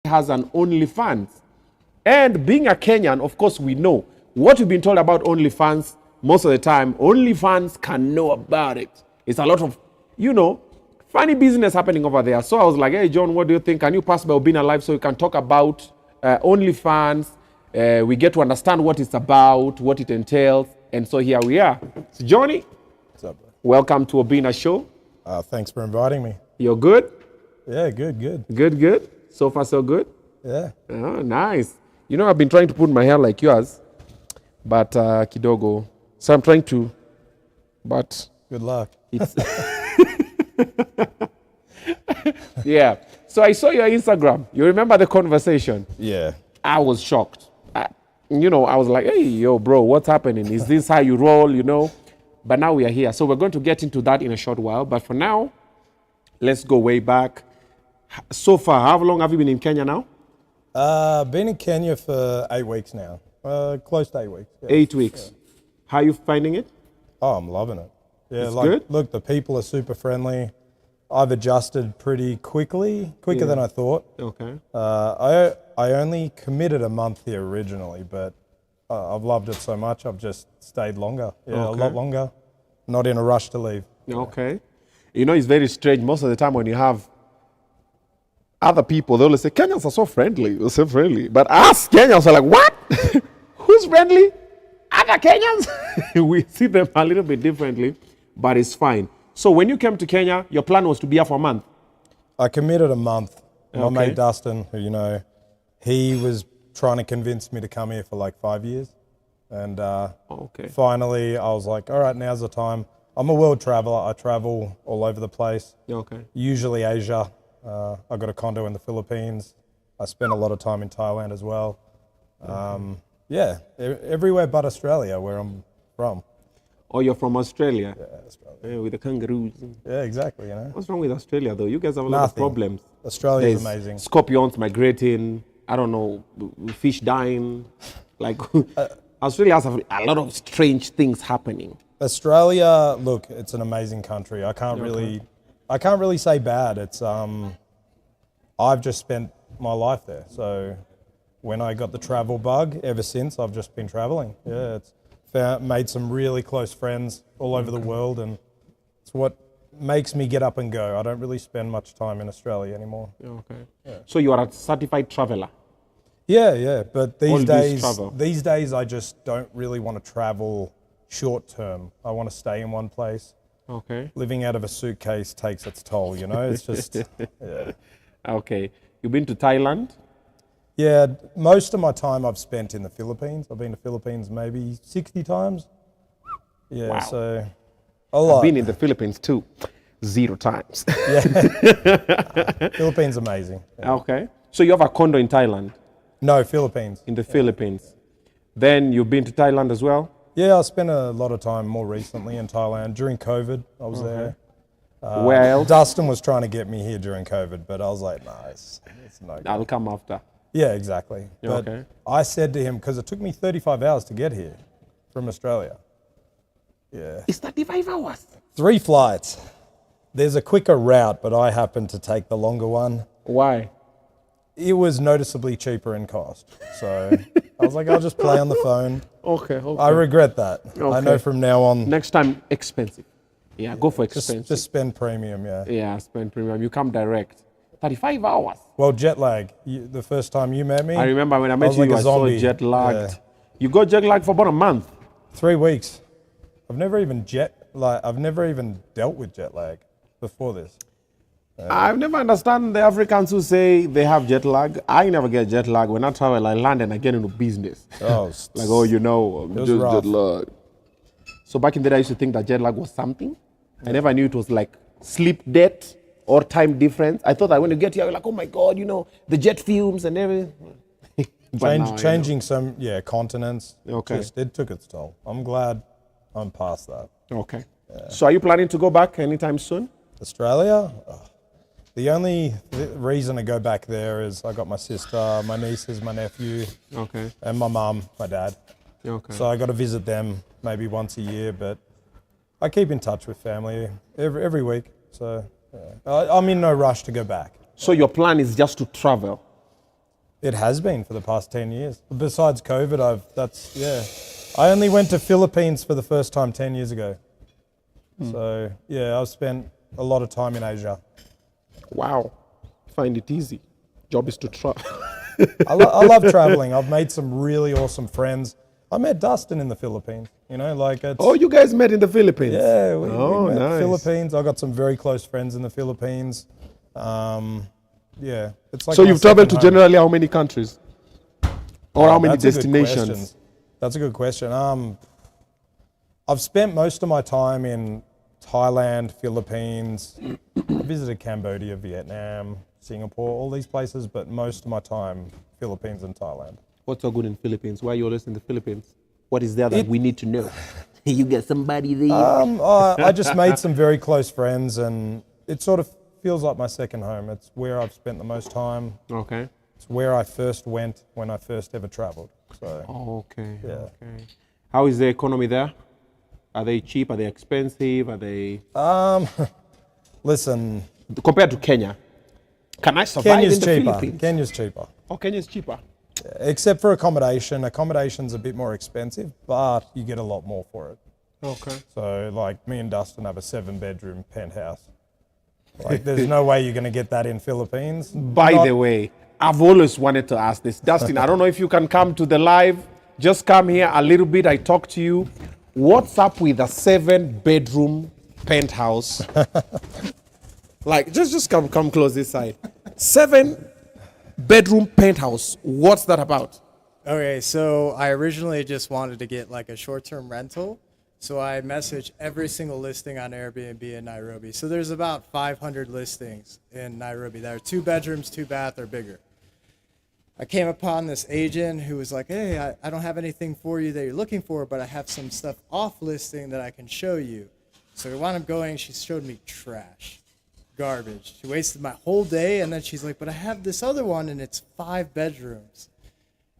has an OnlyFans. And being a Kenyan, of course, we know what we've been told about OnlyFans. Most of the time, OnlyFans can know about it. It's a lot of, funny business happening over there. So I was like, hey, John, what do you think? Can you pass by Obinna Live so you can talk about OnlyFans? We get to understand what it's about, what it entails. And so here we are. So Johnny, what's up, bro? Welcome to Obinna Show. Thanks for inviting me. You're good? Yeah, good. Good? So far, so good? Yeah. Oh, nice. I've been trying to put my hair like yours, but kidogo. So I'm trying to, but... Good luck. It's yeah. So I saw your Instagram. You remember the conversation? Yeah. I was shocked. I was like, hey, yo, bro, what's happening? Is this how you roll, But now we are here. So we're going to get into that in a short while. But for now, let's go way back. So far, how long have you been in Kenya now? Been in Kenya for 8 weeks now. Close to 8 weeks. Yeah. 8 weeks. Yeah. How are you finding it? Oh, I'm loving it. Yeah, it's good? Look, the people are super friendly. I've adjusted pretty quicker than I thought. Okay. I only committed a month here originally, but I've loved it so much, I've just stayed longer. Yeah, okay. A lot longer. Not in a rush to leave. Okay. It's very strange. Most of the time when you have other people, they always say, Kenyans are so friendly. They're so friendly. But us Kenyans are like, what? Who's friendly? Other Kenyans? We see them a little bit differently, but it's fine. So when you came to Kenya, your plan was to be here for a month? I committed a month. Okay. My mate Dustin, who he was trying to convince me to come here for like 5 years. And finally I was like, all right, now's the time. I'm a world traveler. I travel all over the place. Okay. Usually Asia. I got a condo in the Philippines. I spent a lot of time in Thailand as well. Yeah, everywhere but Australia, where I'm from. Oh, you're from Australia? Yeah, Australia. Yeah, with the kangaroos. Yeah, exactly, What's wrong with Australia, though? You guys have a lot of problems. Australia's amazing. Scorpions migrating, I don't know, fish dying. Like, Australia has a lot of strange things happening. Australia, look, it's an amazing country. I can't really say bad. It's I've just spent my life there. So when I got the travel bug, ever since I've just been traveling. Yeah, it's made some really close friends all over the world, and it's what makes me get up and go. I don't really spend much time in Australia anymore. Okay. Yeah. So you are a certified traveler? Yeah. But these days I just don't really want to travel short term. I want to stay in one place. Okay. Living out of a suitcase takes its toll, It's just, yeah. Okay. You've been to Thailand? Yeah, most of my time I've spent in the Philippines. I've been to Philippines maybe 60 times. Yeah, wow. So a lot. I've been in the Philippines too, 0 times. Yeah. Philippines amazing. Yeah. Okay. So you have a condo in Thailand? No, Philippines. In the Philippines. Then you've been to Thailand as well? Yeah, I spent a lot of time more recently in Thailand. During COVID, I was there. Where else? Dustin was trying to get me here during COVID, but I was like, no, it's no good. I'll come after. Yeah, exactly. But okay. I said to him, because it took me 35 hours to get here from Australia. Yeah. It's 35 hours? 3 flights. There's a quicker route, but I happened to take the longer one. Why? It was noticeably cheaper in cost. So I was like, I'll just play on the phone. Okay. I regret that. Okay. I know from now on. Next time, expensive. Yeah, go for expensive. Just spend premium, yeah. Yeah, spend premium. You come direct. 35 hours. Well, jet lag. The first time you met me. I remember when I met you, I was so jet lagged. Yeah. You got jet lagged for about a month. 3 weeks. I've never even dealt with jet lag before this. I've never understand the Africans who say they have jet lag. I never get jet lag. When I travel, I land and I get into business. Oh, like, I'm just jet lag. So back in the day, I used to think that jet lag was something. I never knew it was like sleep debt or time difference. I thought that when you get here, you're like, oh my God, the jet fumes and everything. Changing some continents. Okay. It took its toll. I'm glad I'm past that. Okay. Yeah. So are you planning to go back anytime soon? Australia? The only reason to go back there is I got my sister, my nieces, my nephew, and my mum, my dad. Okay. So I got to visit them maybe once a year, but I keep in touch with family every week. So I'm in no rush to go back. So your plan is just to travel? It has been for the past 10 years. Besides COVID, I only went to Philippines for the first time 10 years ago. So, yeah, I've spent a lot of time in Asia. Wow. Find it easy. Job is to try. I love traveling. I've made some really awesome friends. I met Dustin in the Philippines, you know, like it's... Oh, you guys met in the Philippines? Yeah, we met nice. Philippines. I got some very close friends in the Philippines. Yeah, it's like so you've traveled to home. generally how many countries? Or how many destinations? That's a good question. I've spent most of my time in Thailand, Philippines. I visited Cambodia, Vietnam, Singapore, all these places, but most of my time, Philippines and Thailand. What's so good in Philippines? Why are you always in the Philippines? What is there that we need to know? You get somebody there? I just made some very close friends, and it sort of feels like my second home. It's where I've spent the most time. Okay. It's where I first went when I first ever traveled. So. Okay. Yeah. Okay. How is the economy there? Are they cheap? Are they expensive? Are they? Listen. Compared to Kenya, can I survive Kenya's in the cheaper. Philippines? Kenya's cheaper. Oh, Kenya's cheaper. Except for accommodation. Accommodation's a bit more expensive, but you get a lot more for it. Okay. So, like, me and Dustin have a 7-bedroom penthouse. Like, there's no way you're going to get that in Philippines. By the way, I've always wanted to ask this. Dustin, I don't know if you can come to the live. Just come here a little bit. I talk to you. What's up with a 7-bedroom penthouse? Like, just come close this side. 7-bedroom penthouse. What's that about? Okay, so I originally just wanted to get like a short-term rental. So I messaged every single listing on Airbnb in Nairobi. So there's about 500 listings in Nairobi that are 2 bedrooms, 2 bath, or bigger. I came upon this agent who was like, hey, I don't have anything for you that you're looking for, but I have some stuff off listing that I can show you. So we wound up going, she showed me trash, garbage. She wasted my whole day, and then she's like, but I have this other one, and it's 5 bedrooms.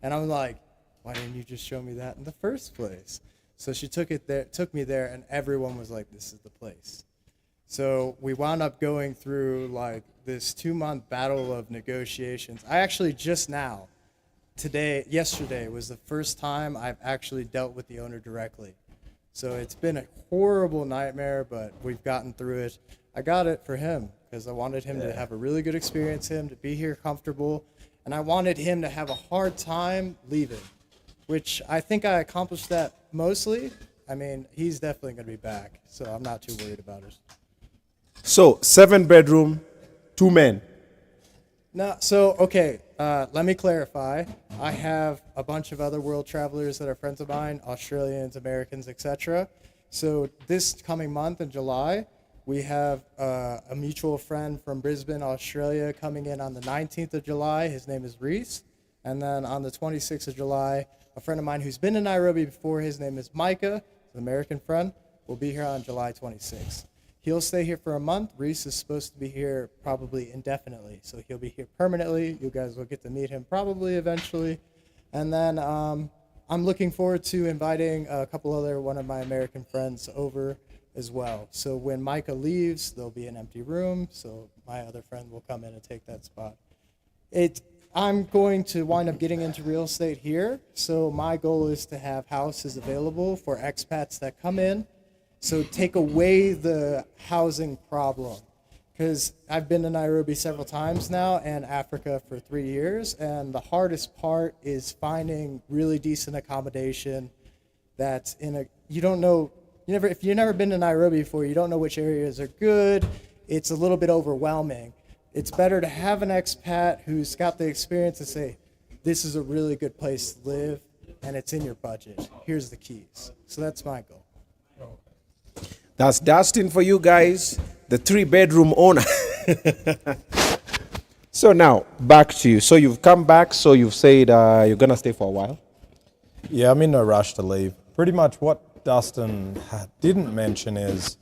And I'm like, why didn't you just show me that in the first place? So she took me there, and everyone was like, this is the place. So we wound up going through like this 2-month battle of negotiations. I actually just now, yesterday was the first time I've actually dealt with the owner directly. So it's been a horrible nightmare, but we've gotten through it. I got it for him because I wanted him to have a really good experience, him to be here comfortable, and I wanted him to have a hard time leaving, which I think I accomplished that mostly. I mean, he's definitely going to be back, so I'm not too worried about it. So 7-bedroom, 2 men. No, so, okay, let me clarify. I have a bunch of other world travelers that are friends of mine, Australians, Americans, etc. So this coming month in July, we have a mutual friend from Brisbane, Australia, coming in on the 19th of July. His name is Reese. And then on the 26th of July, a friend of mine who's been in Nairobi before, his name is Micah, an American friend, will be here on July 26th. He'll stay here for a month. Reese is supposed to be here probably indefinitely, so he'll be here permanently. You guys will get to meet him probably eventually. And then I'm looking forward to inviting a couple other one of my American friends over as well. So when Micah leaves, there'll be an empty room, so my other friend will come in and take that spot. I'm going to wind up getting into real estate here, so my goal is to have houses available for expats that come in. So take away the housing problem, because I've been to Nairobi several times now and Africa for 3 years, and the hardest part is finding really decent accommodation that's you don't know, if you've never been to Nairobi before, you don't know which areas are good. It's a little bit overwhelming. It's better to have an expat who's got the experience to say, this is a really good place to live and it's in your budget. Here's the keys. So that's my goal. That's Dustin for you guys, the 3-bedroom owner. So now, back to you. So you've come back, so you've said you're going to stay for a while? Yeah, I'm in no rush to leave. Pretty much what Dustin didn't mention is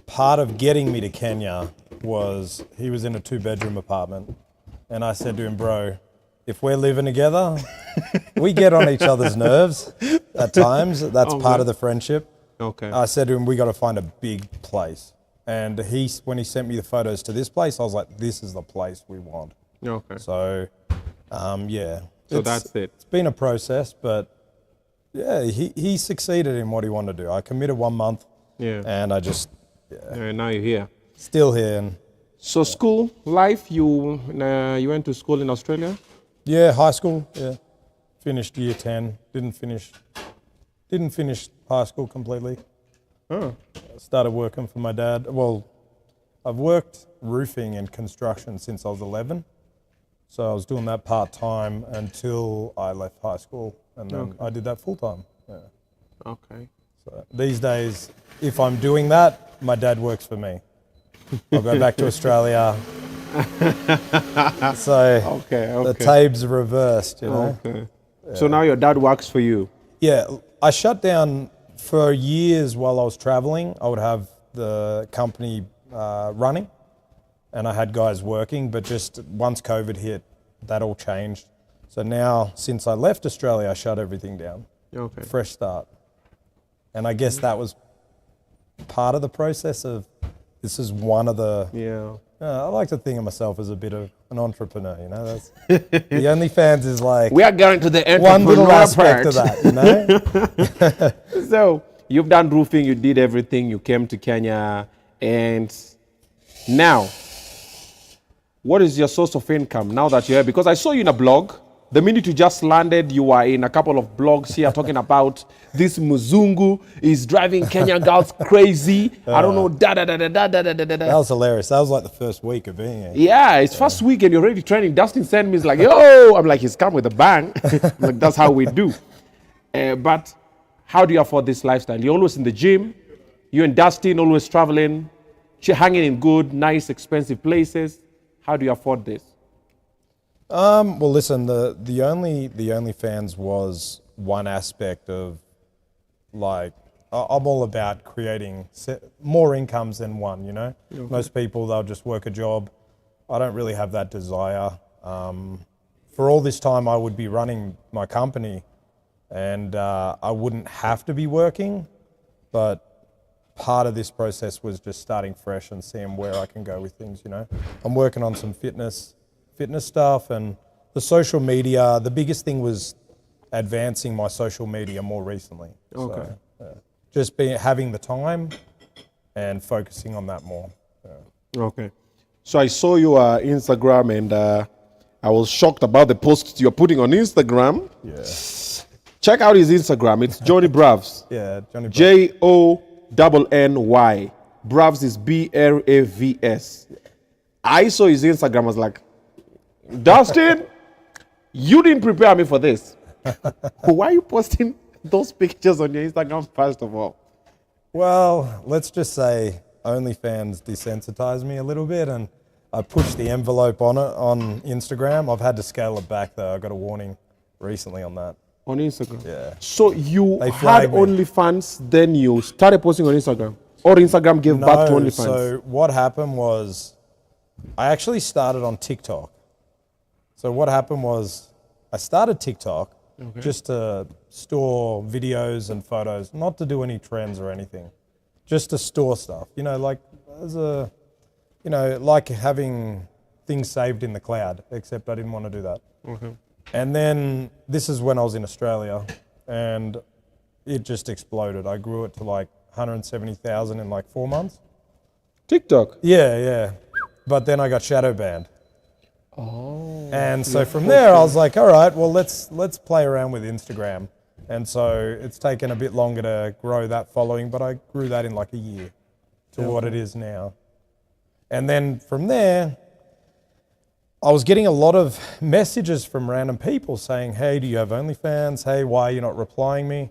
part of getting me to Kenya was he was in a 2-bedroom apartment. And I said to him, bro, if we're living together, we get on each other's nerves at times. That's part of the friendship. Okay. I said to him, we got to find a big place. And when he sent me the photos to this place, I was like, this is the place we want. Okay. So Yeah. So that's it. It's been a process, but yeah, he succeeded in what he wanted to do. I committed 1 month, Yeah. and I just And now you're here. still here. And So school life, you went to school in Australia? yeah, high school. Yeah, finished year 10. Didn't finish high school completely. Oh. Started working for my dad. Well, I've worked roofing and construction since I was 11. So I was doing that part-time until I left high school, and then I did that full-time. Yeah. Okay. So these days, if I'm doing that, my dad works for me. I'll go back to Australia. So the tape's reversed, you know. Okay. So now your dad works for you? Yeah, I shut down for years while I was traveling. I would have the company running, and I had guys working, but just once COVID hit, that all changed. So now, since I left Australia, I shut everything down. Okay. Fresh start. And I guess that was part of the process of, this is one of the, I like to think of myself as a bit of an entrepreneur, you know. That's the OnlyFans is like, we are going to the one little entrepreneur aspect part of that, you know. So you've done roofing, you did everything, you came to Kenya, and now, what is your source of income now that you're here? Because I saw you in a blog. The minute you just landed, you were in a couple of blogs here talking about this Muzungu is driving Kenyan girls crazy. I don't know, That was hilarious. That was like the first week of being here. Yeah, it's first week and you're already training. Dustin sent me, he's like, yo, I'm like, he's come with a bang. I'm like, that's how we do. But how do you afford this lifestyle? You're always in the gym. You and Dustin always traveling, hanging in good, nice, expensive places. How do you afford this? Well, listen, the OnlyFans was one aspect of, like, I'm all about creating more incomes than one, you know? Okay. Most people, they'll just work a job. I don't really have that desire. For all this time, I would be running my company, and I wouldn't have to be working, but part of this process was just starting fresh and seeing where I can go with things, you know? I'm working on some fitness stuff, and the social media. The biggest thing was advancing my social media more recently. Okay. So, just having the time and focusing on that more. Yeah. Okay. So I saw your Instagram, and I was shocked about the posts you're putting on Instagram. Yeah. Check out his Instagram. It's Johnny Bravs. Yeah, Johnny Bravs. JONNY. Bravs is BRAVS. I saw his Instagram. I was like, Dustin, you didn't prepare me for this. Why are you posting those pictures on your Instagram, first of all? Well, let's just say OnlyFans desensitized me a little bit, and I pushed the envelope on it on Instagram. I've had to scale it back, though. I got a warning recently on that. On Instagram? Yeah. So you had OnlyFans, then you started posting on Instagram? Or Instagram gave back to OnlyFans? So what happened was, I actually started on TikTok. So what happened was, I started TikTok just to store videos and photos, not to do any trends or anything, just to store stuff. You know, like like having things saved in the cloud, except I didn't want to do that. And then this is when I was in Australia, and it just exploded. I grew it to like 170,000 in like 4 months. TikTok? Yeah. But then I got shadow banned. Oh. And so from there, I was like, all right, well, let's play around with Instagram. And so it's taken a bit longer to grow that following, but I grew that in like a year to what it is now. And then from there, I was getting a lot of messages from random people saying, hey, do you have OnlyFans? Hey, why are you not replying me?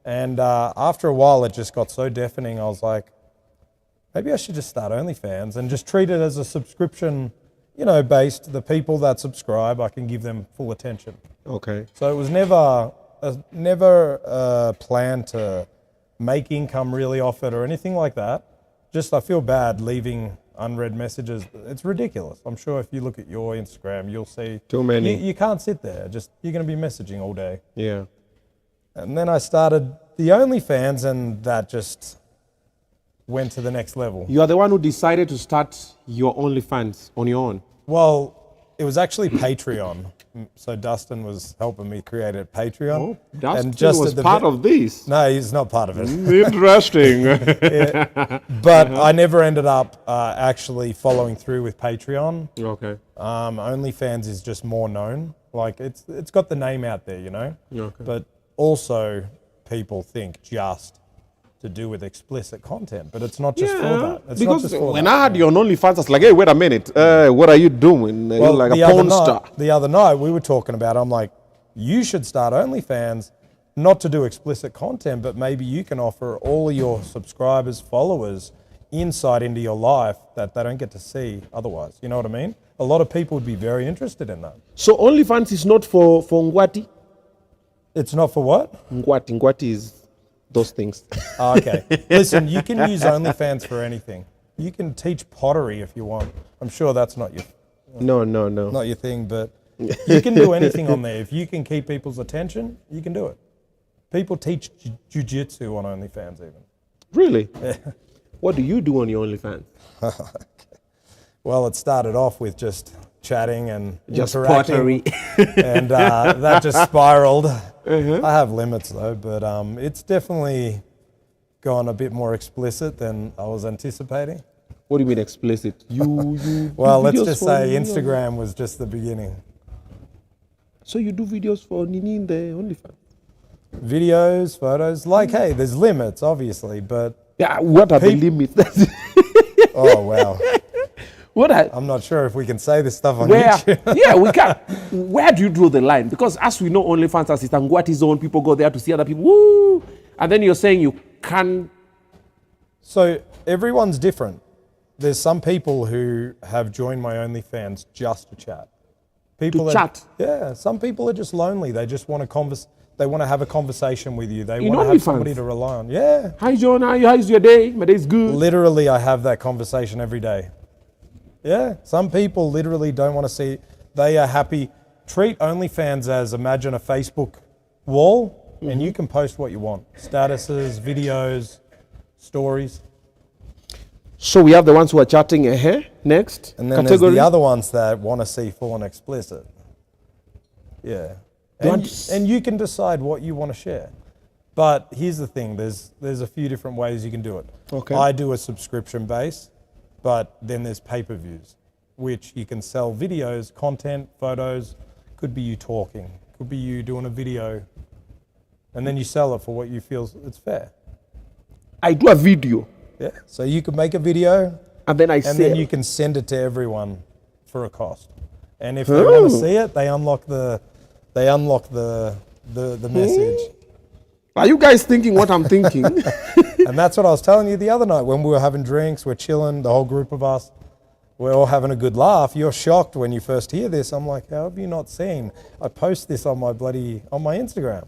And after a while, it just got so deafening. I was like, maybe I should just start OnlyFans and just treat it as a subscription, based. The people that subscribe, I can give them full attention. Okay. So it was never a plan to make income really off it or anything like that. Just I feel bad leaving unread messages. It's ridiculous. I'm sure if you look at your Instagram, you'll see too many. You can't sit there. You're going to be messaging all day. Yeah. And then I started the OnlyFans, and that just went to the next level. You are the one who decided to start your OnlyFans on your own. Well, it was actually Patreon So Dustin was helping me create a Patreon. Oh, Dustin just was at the part of this. No, he's not part of it. Interesting. But I never ended up actually following through with Patreon. Okay. OnlyFans is just more known. Like it's got the name out there, you know. Okay. But also people think just to do with explicit content, but it's not just for that. It's not because just for when that. I had you on OnlyFans, I was like, hey, wait a minute. What are you doing? You're like a porn star. The other night we were talking about, I'm like, you should start OnlyFans, not to do explicit content, but maybe you can offer all of your subscribers, followers, insight into your life that they don't get to see otherwise. You know what I mean? A lot of people would be very interested in that. So OnlyFans is not for Ngwati? It's not for what? Ngwati. Ngwati is those things. Oh, okay. Listen, you can use OnlyFans for anything. You can teach pottery if you want. I'm sure that's not your No. not your thing, but you can do anything on there. If you can keep people's attention, you can do it. People teach jiu-jitsu on OnlyFans even. Really? What do you do on your OnlyFans? Well, it started off with just chatting and Just interacting, pottery. and that just spiraled. I have limits though, but it's definitely gone a bit more explicit than I was anticipating. What do you mean explicit? You Well, do let's videos just for say Nini Instagram was just the beginning. So you do videos for Nini in the OnlyFans? Videos, photos, like, hey, there's limits, obviously, but Yeah, what are the limits? oh, wow. What are, I'm not sure if we can say this stuff on where, YouTube. yeah, we can. Where do you draw the line? Because as we know, OnlyFans as it's Ngwati zone, people go there to see other people. Woo! And then you're saying you can. So everyone's different. There's some people who have joined my OnlyFans just to chat. People chat? Yeah, some people are just lonely. They just want to They want to have a conversation with you. They In want to have OnlyFans? somebody to rely on. Yeah. Hi, John. How's your day? My day's good. Literally, I have that conversation every day. Yeah. Some people literally don't want to see. They are happy. Treat OnlyFans as, imagine a Facebook wall, and you can post what you want. Statuses, videos, stories. So we have the ones who are chatting next. And then category. there's the other ones that want to see full and explicit. Yeah. And you can decide what you want to share. But here's the thing, there's a few different ways you can do it. Okay. I do a subscription base, but then there's pay-per-views, which you can sell videos, content, photos. Could be you talking, could be you doing a video, and then you sell it for what you feel it's fair. I do a video. Yeah. So you could make a video, And then I and sell. then you can send it to everyone for a cost. And if they want to see it, they unlock the message. Are you guys thinking what I'm thinking? And that's what I was telling you the other night when we were having drinks, we're chilling, the whole group of us, we're all having a good laugh. You're shocked when you first hear this. I'm like, how have you not seen? I post this on my Instagram.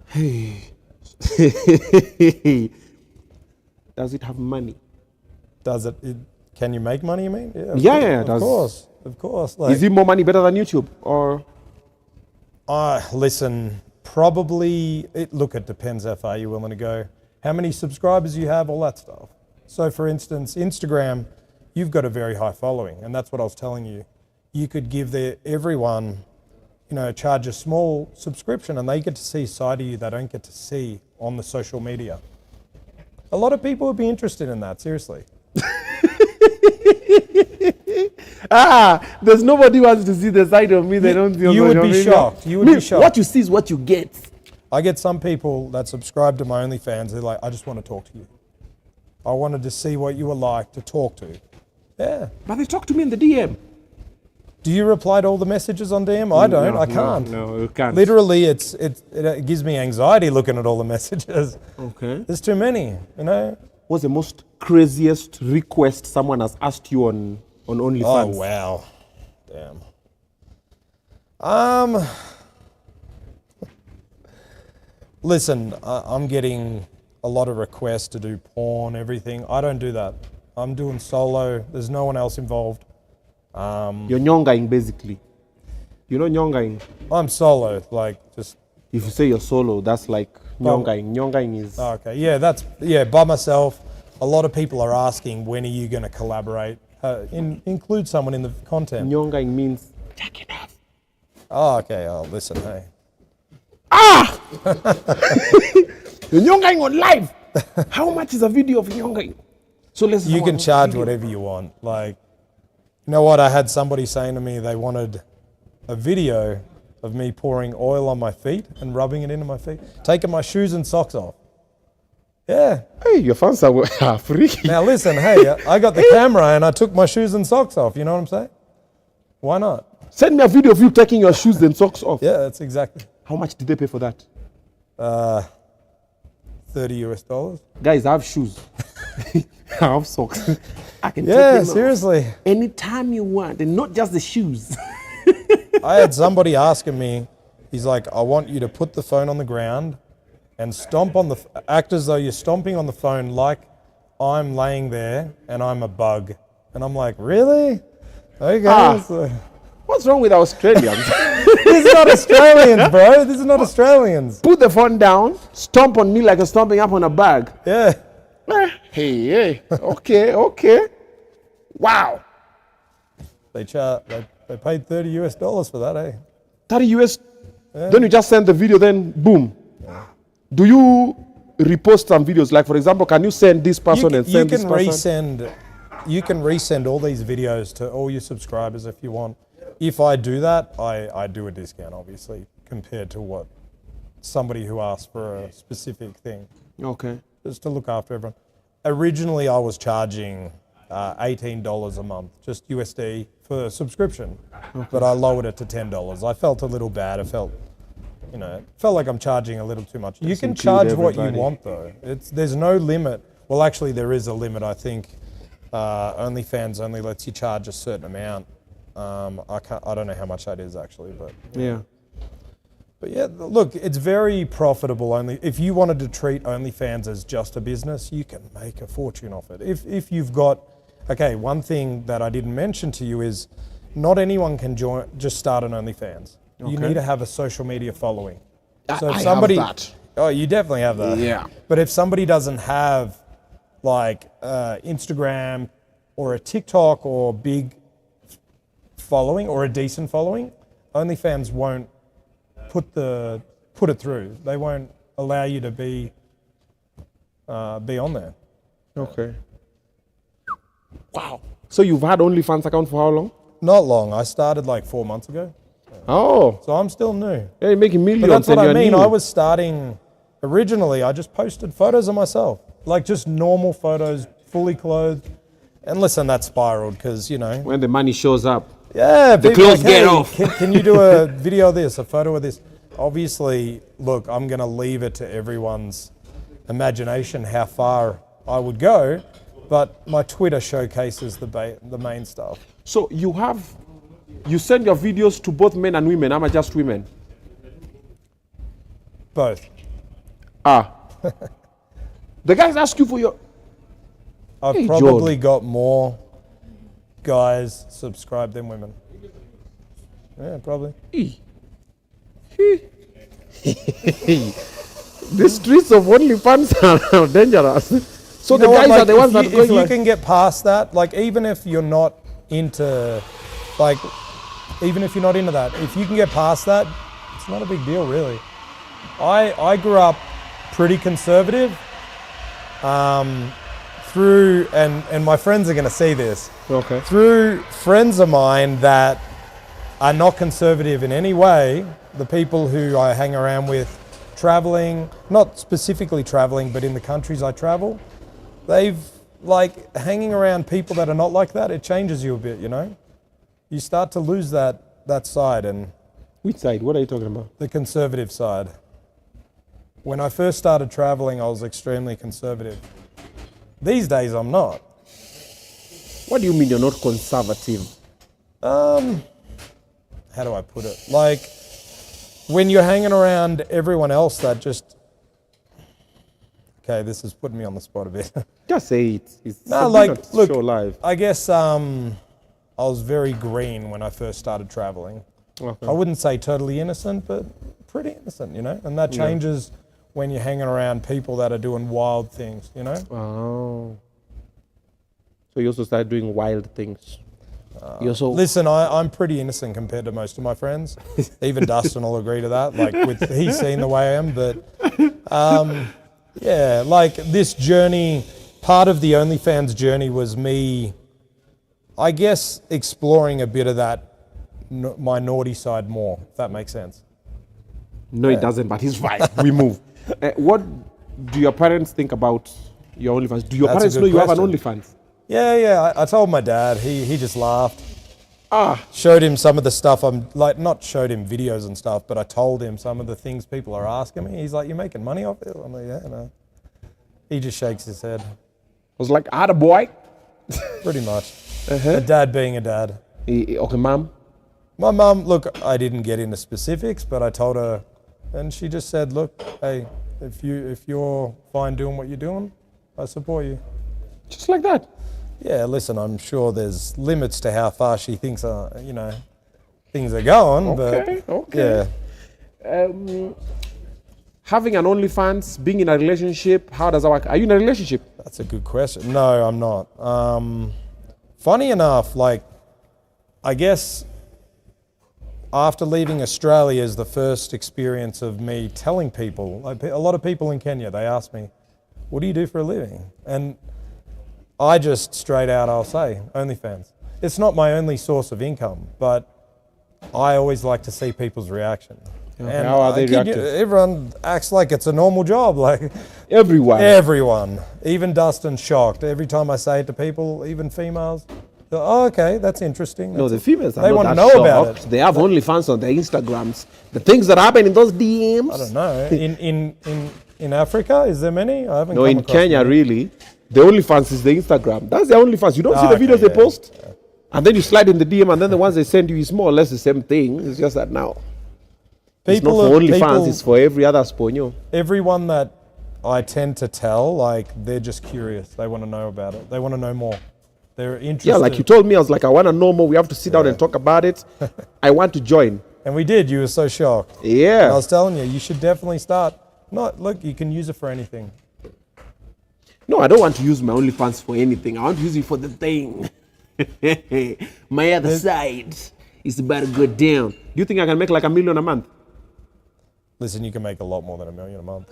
Hey. Does it have money? Does it can you make money, you mean? Yeah, of course. Of course. Like, Is it more money better than YouTube? Or listen, probably, it depends how far you're willing to go. How many subscribers you have, all that stuff. So for instance, Instagram, you've got a very high following, and that's what I was telling you. You could give everyone, charge a small subscription, and they get to see a side of you they don't get to see on the social media. A lot of people would be interested in that, seriously. there's nobody who wants to see the side of me. They don't see on You would social be media. shocked. You would be shocked. What you see is what you get. I get some people that subscribe to my OnlyFans, they're like, I just want to talk to you. I wanted to see what you were like to talk to. Yeah. But they talk to me in the DM. Do you reply to all the messages on DM? I don't. I can't. No, you can't. Literally, it gives me anxiety looking at all the messages. Okay. There's too many, What's the most craziest request someone has asked you on OnlyFans? Oh, wow. Damn. Listen, I'm getting a lot of requests to do porn, everything. I don't do that. I'm doing solo. There's no one else involved. You're nyongaing, basically. You know nyongaing? I'm solo, just... If you say you're solo, that's like nyongaing. Nyongaing is... Okay, yeah, by myself. A lot of people are asking, when are you going to collaborate? include someone in the content. Nyongaing means jack it off. Oh, okay. Oh, listen, hey. You're nyongaing on live. How much is a video of nyongaing? So You can charge whatever you want. Like, you know what? I had somebody saying to me they wanted a video of me pouring oil on my feet and rubbing it into my feet, taking my shoes and socks off. Yeah. Hey, your fans are freaky. Now listen, hey, I got the camera and I took my shoes and socks off. You know what I'm saying? Why not? Send me a video of you taking your shoes and socks off. Yeah, that's exactly. How much did they pay for that? $30 US. Guys, I have shoes. I have socks. I can take Yeah, them off seriously. anytime you want, and not just the shoes. I had somebody asking me, he's like, I want you to put the phone on the ground and stomp on act as though you're stomping on the phone like I'm laying there and I'm a bug. And I'm like, really? Okay. So. What's wrong with Australians? This is not Australians, bro. This is not Australians. Put the phone down, stomp on me like a stomping up on a bag. Yeah. Hey. Okay. Wow. They paid $30 US for that, eh? 30 US. Yeah. Then you just send the video, then boom. Yeah. Do you repost some videos? Like, for example, can you send this person and send this person? You can resend all these videos to all your subscribers if you want. If I do that, I do a discount, obviously, compared to what somebody who asked for a specific thing. Okay. Just to look after everyone. Originally, I was charging $18 a month, just USD for a subscription, but I lowered it to $10. I felt a little bad. I felt, felt like I'm charging a little too much. You can charge what you want, though. There's no limit. Well, actually, there is a limit. I think OnlyFans only lets you charge a certain amount. I don't know how much that is actually, but yeah. But yeah, look, it's very profitable. If you wanted to treat OnlyFans as just a business, you can make a fortune off it. If you've got, okay, one thing that I didn't mention to you is not anyone can just start an OnlyFans. Okay. You need to have a social media following. So if somebody, have that. Oh, you definitely have that. Yeah. But if somebody doesn't have like Instagram or a TikTok or big following or a decent following, OnlyFans won't put it through. They won't allow you to be on there. Okay. Wow. So you've had OnlyFans account for how long? Not long. I started like 4 months ago. Oh. So I'm still new. Yeah, you're making millions. But that's what I mean. New. I was starting, originally I just posted photos of myself. Like just normal photos, fully clothed. And listen, that spiraled because, when the money shows up. Yeah, the clothes get off. Can you do a video of this, a photo of this? Obviously, look, I'm going to leave it to everyone's imagination how far I would go, but my Twitter showcases the main stuff. So you send your videos to both men and women, am I just women? Both. The guys ask you for your... I've probably got more guys subscribe than women. Yeah, probably. The streets of OnlyFans are dangerous. So the guys are the ones that go. If you can get past that, like even if you're not into, that, if you can get past that, it's not a big deal really. I grew up pretty conservative. Through and my friends are going to see this. Okay. Through friends of mine that are not conservative in any way, the people who I hang around with, traveling, not specifically traveling, but in the countries I travel, they've hanging around people that are not like that. It changes you a bit, You start to lose that side. And which side? What are you talking about? The conservative side. When I first started traveling, I was extremely conservative. These days, I'm not. What do you mean you're not conservative? How do I put it? Like, when you're hanging around everyone else that just... Okay, this is putting me on the spot a bit. Just say it. Look, show live. I guess I was very green when I first started traveling. Okay. I wouldn't say totally innocent, but pretty innocent, And that changes... when you're hanging around people that are doing wild things, Oh. So So you also started doing wild things. You also Listen, I'm pretty innocent compared to most of my friends. Even Dustin will agree to that. Like, he's seen the way I am, but yeah, like this journey, part of the OnlyFans journey was me, I guess, exploring a bit of that, my naughty side more, if that makes sense. no, it doesn't, but he's fine. We move. What do your parents think about your OnlyFans? Do your That's a parents good know you have an question. OnlyFans? Yeah, I told my dad, he just laughed. Ah, Showed him some of the stuff not showed him videos and stuff, but I told him some of the things people are asking me. He's like, "You're making money off it?" I'm like, "Yeah, no." He just shakes his head. I was like, "Atta boy." Pretty much. A dad being a dad. Okay, mom. My mum, look, I didn't get into specifics, but I told her, and she just said, "Look, hey, if you're fine doing what you're doing, I support you." Just like that. Yeah, listen, I'm sure there's limits to how far she thinks, things are going, Okay, but okay. yeah, Having an OnlyFans, being in a relationship, how does that work? Are you in a relationship? that's a good question. No, I'm not. Funny enough, like, I guess after leaving Australia is the first experience of me telling people, like a lot of people in Kenya, they ask me, "What do you do for a living?" And I just straight out, I'll say, OnlyFans. It's not my only source of income, but I always like to see people's reaction. Okay, how are they reacting? Everyone acts like it's a normal job, like Everyone. everyone. Even Dustin's shocked. Every time I say it to people, even females, they're, "Oh, okay, that's interesting." No, the females are They not want to that know about shocked. it. They have OnlyFans on their Instagrams. The things that happen in those DMs. I don't know. In Africa, is there many? I haven't No, come in across Kenya, many. really, the OnlyFans is the Instagram. That's the OnlyFans. You don't see the okay, videos yeah, they post, and then you slide in the DM, and then the ones they send you is more or less the same thing. It's just that now it's not for OnlyFans. It's for every other sponyo. Everyone that I tend to tell, like, they're just curious. They want to know about it. They want to know more. They're interested. Yeah, like you told me, I was like, I want to know more. We have to sit down and talk about it. I want to join. And we did. You were so shocked. Yeah. And I was telling you, you should definitely start. Look, you can use it for anything. No, I don't want to use my OnlyFans for anything. I want to use it for the thing. My other side is about to go down. Do you think I can make like $1 million a month? Listen, you can make a lot more than $1 million a month.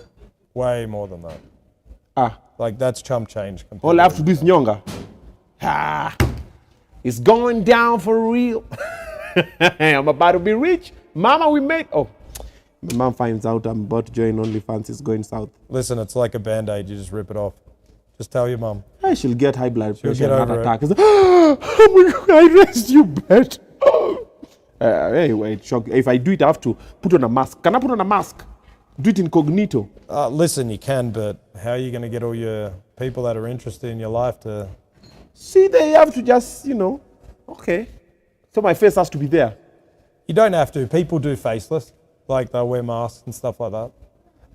Way more than that. Ah, Like, that's chump change. compared all I have to- to do is nyonga. Ah, it's going down for real. I'm about to be rich. Mama, we made. Oh, my mom finds out I'm about to join OnlyFans. It's going south. Listen, it's like a Band-Aid. You just rip it off. Just tell your mum. She'll get high blood pressure get and over heart it. attack. It's like, oh my God, I raised you bet. Anyway, shock. If I do it, I have to put on a mask. Can I put on a mask? Do it incognito. Listen, you can, but how are you going to get all your people that are interested in your life to... See, they have to just, okay. So my face has to be there. You don't have to. People do faceless. Like, they'll wear masks and stuff like that.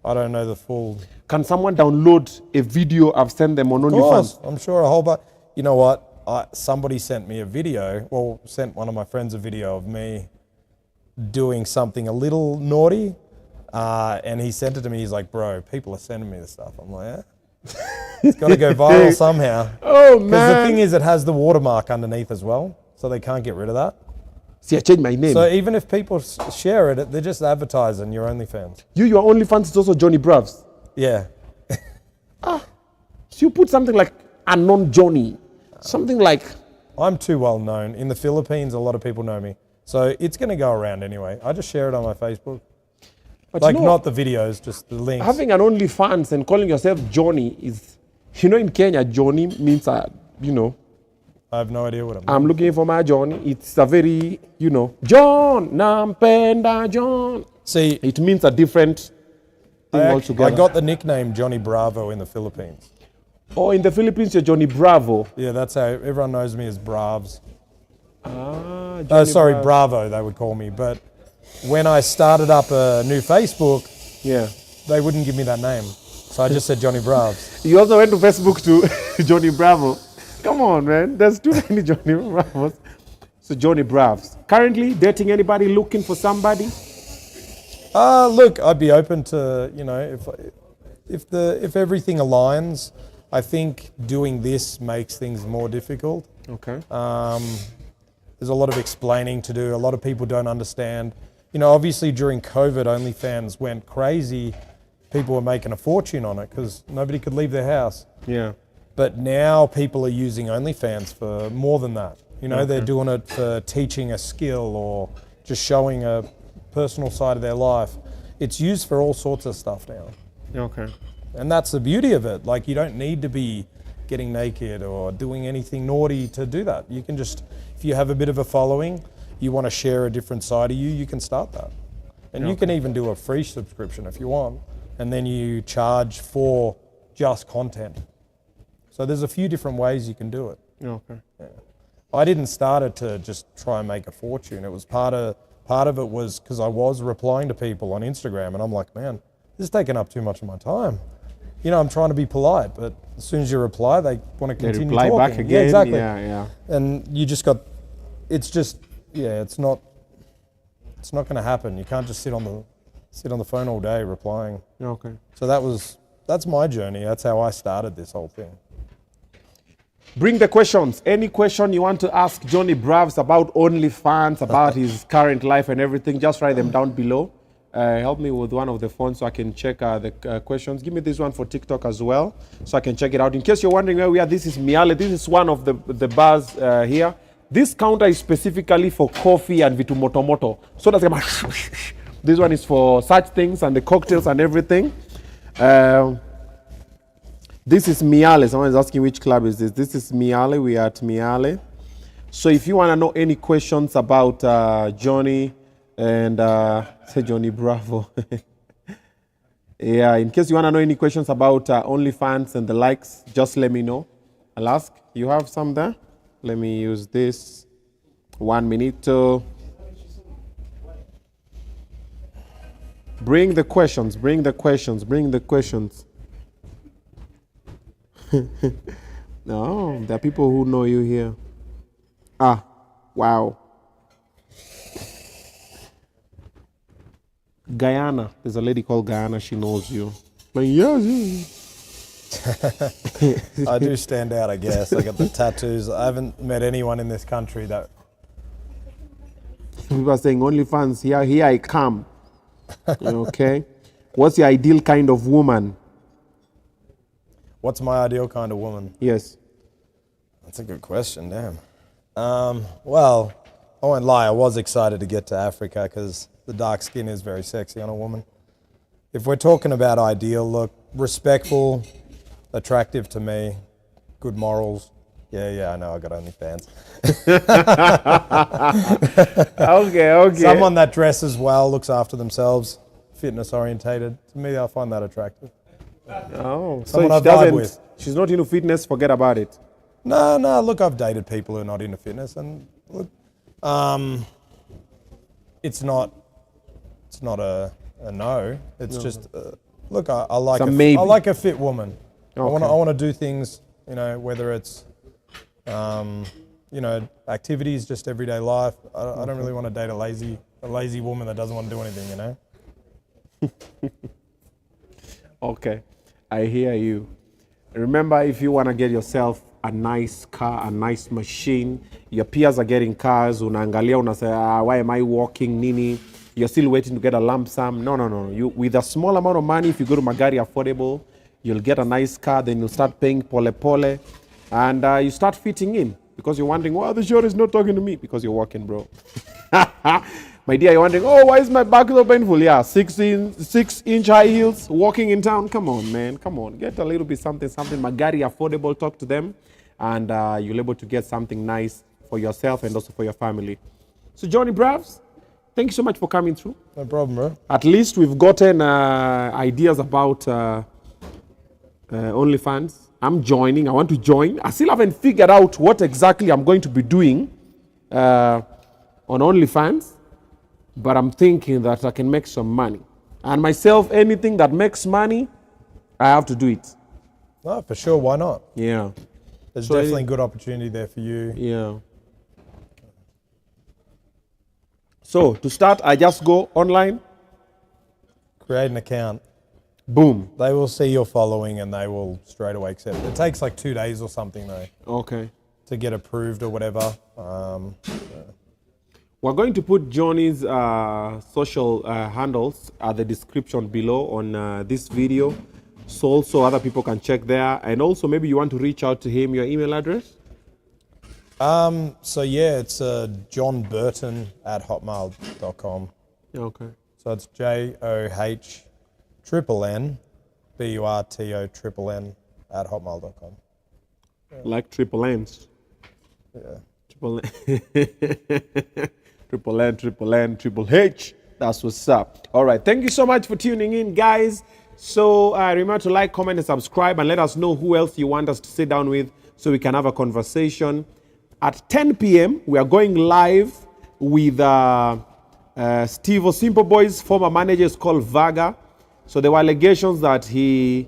I don't know the full... Can someone download a video I've sent them on Of course, OnlyFans? I'm sure a whole bunch... You know what? Somebody sent me a video, sent one of my friends a video of me doing something a little naughty, and he sent it to me. He's like, "Bro, people are sending me this stuff." I'm like, "Yeah." It's got to go viral somehow. Oh, Because man. the thing is, it has the watermark underneath as well, so they can't get rid of that. See, I changed my name. So even if people share it, they're just advertising your OnlyFans. Your OnlyFans is also Johnny Bravs. Yeah. So you put something like unknown Johnny. Something like, I'm too well known. In the Philippines, a lot of people know me. So it's going to go around anyway. I just share it on my Facebook. but Like, you know, not the videos, just the links. having an OnlyFans and calling yourself Johnny is, in Kenya, Johnny means, I have no idea what I'm looking for my Johnny. It's a very, John, nampenda John. See, It means a different thing altogether. I got the nickname Johnny Bravo in the Philippines. Oh, in the Philippines, you're Johnny Bravo. Yeah, that's how everyone knows me as Bravs. Ah, Johnny Sorry, Bravo. Bravo, they would call me. But when I started up a new Facebook, Yeah. they wouldn't give me that name. So I just said Johnny Bravs. You also went to Facebook to Johnny Bravo. Come on, man. There's too many Johnny Bravos. So Johnny Bravs. Currently dating anybody, looking for somebody? Look, I'd be open to, if everything aligns. I think doing this makes things more difficult. Okay. There's a lot of explaining to do. A lot of people don't understand. You know, obviously during COVID, OnlyFans went crazy. People were making a fortune on it because nobody could leave their house. Yeah. But now people are using OnlyFans for more than that. You know, they're doing it for teaching a skill or just showing a personal side of their life. It's used for all sorts of stuff now. Okay. And that's the beauty of it. Like, you don't need to be getting naked or doing anything naughty to do that. You can just, if you have a bit of a following, you want to share a different side of you, you can start that. And you can even do a free subscription if you want. And then you charge for just content. So there's a few different ways you can do it. Okay. Yeah. I didn't start it to just try and make a fortune. It was part of it was because I was replying to people on Instagram, and I'm like, man, this is taking up too much of my time. You know, I'm trying to be polite, but as soon as you reply, they want to continue reply talking. back again. Yeah, exactly. Yeah. And you just got, it's just, yeah, it's not going to happen. You can't just sit on the phone all day replying. Okay. So that's my journey. That's how I started this whole thing. Bring the questions. Any question you want to ask Johnny Bravs about OnlyFans, about his current life and everything, just write them down below. Help me with one of the phones so I can check the questions. Give me this one for TikTok as well, so I can check it out. In case you're wondering where we are, this is Miale. This is one of the bars here. This counter is specifically for coffee and vitu moto. So that's this one is for such things and the cocktails and everything. This is Miale. Someone is asking which club is this. This is Miale. We are at Miale. So if you want to know any questions about Johnny and say Johnny Bravo. Yeah, in case you want to know any questions about OnlyFans and the likes, just let me know. I'll ask. You have some there? Let me use this. 1 minute to bring the questions. Bring the questions. Bring the questions. No, there are people who know you here. Ah, wow. Guyana. There's a lady called Guyana. She knows you. Like, yes. I do stand out, I guess. I got the tattoos. I haven't met anyone in this country that... People are saying OnlyFans, here I come. Okay. What's your ideal kind of woman? What's my ideal kind of woman? Yes. That's a good question, damn. Well, I won't lie, I was excited to get to Africa because the dark skin is very sexy on a woman. If we're talking about ideal, look, respectful, attractive to me, good morals. Yeah, I know, I got OnlyFans. Okay. Someone that dresses well, looks after themselves, fitness orientated. To me, I find that attractive. Oh, Someone so I vibe with. She's not into fitness, forget about it. No, look, I've dated people who are not into fitness, and look, it's not a no. It's just look, I like I like a fit woman. Okay. I want to do things, you know, whether it's you know, activities, just everyday life. I don't really want to date a lazy woman that doesn't want to do anything, you know. Okay, I hear you. Remember, if you want to get yourself a nice car, a nice machine, your peers are getting cars, unaangalia, unasay, why am I walking, nini? You're still waiting to get a lump sum. No. You, with a small amount of money, if you go to Magari Affordable, you'll get a nice car, then you'll start paying pole, and you start fitting in. Because you're wondering, the show is not talking to me. Because you're walking, bro. My dear, you're wondering, why is my back so painful? Yeah, 6-inch high heels, walking in town. Come on, man, come on. Get a little bit something. Magari Affordable, talk to them. And you'll be able to get something nice for yourself and also for your family. So, Johnny Bravs, thank you so much for coming through. No problem, bro. At least we've gotten ideas about OnlyFans. I'm joining. I want to join. I still haven't figured out what exactly I'm going to be doing on OnlyFans, but I'm thinking that I can make some money. And myself, anything that makes money, I have to do it. No, for sure. Why not? Yeah. There's definitely a good opportunity there for you. Yeah. So to start, I just go online. Create an account. Boom. They will see your following and they will straight away accept it. It takes like 2 days or something though Okay. to get approved or whatever. We're going to put Johnny's social handles at the description below on this video, so also other people can check there. And also maybe you want to reach out to him, your email address? So yeah, it's johnburton@hotmail.com. Okay. So it's JOHNBURTONN@hotmail.com. Like triple N's. Yeah. Triple N. Triple N, triple N, triple H. That's what's up. All right. Thank you so much for tuning in, guys. So remember to like, comment, and subscribe, and let us know who else you want us to sit down with so we can have a conversation. At 10 p.m., we are going live with Steve Simple Boy's former manager is called Vaga. So there were allegations that he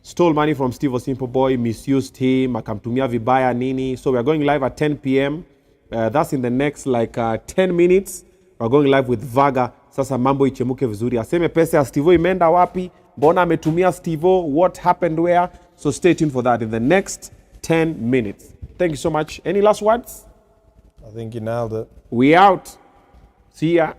stole money from Steve Simple Boy, misused him, akamtumia vibaya nini. So we are going live at 10 p.m. That's in the next 10 minutes. We're going live with Vaga. Sasa mambo ichemuke vizuri. Aseme pesa ya Steve imeenda wapi? Mbona ametumia Steve? What happened where? So stay tuned for that in the next 10 minutes. Thank you so much. Any last words? I think you nailed it. We out. See ya.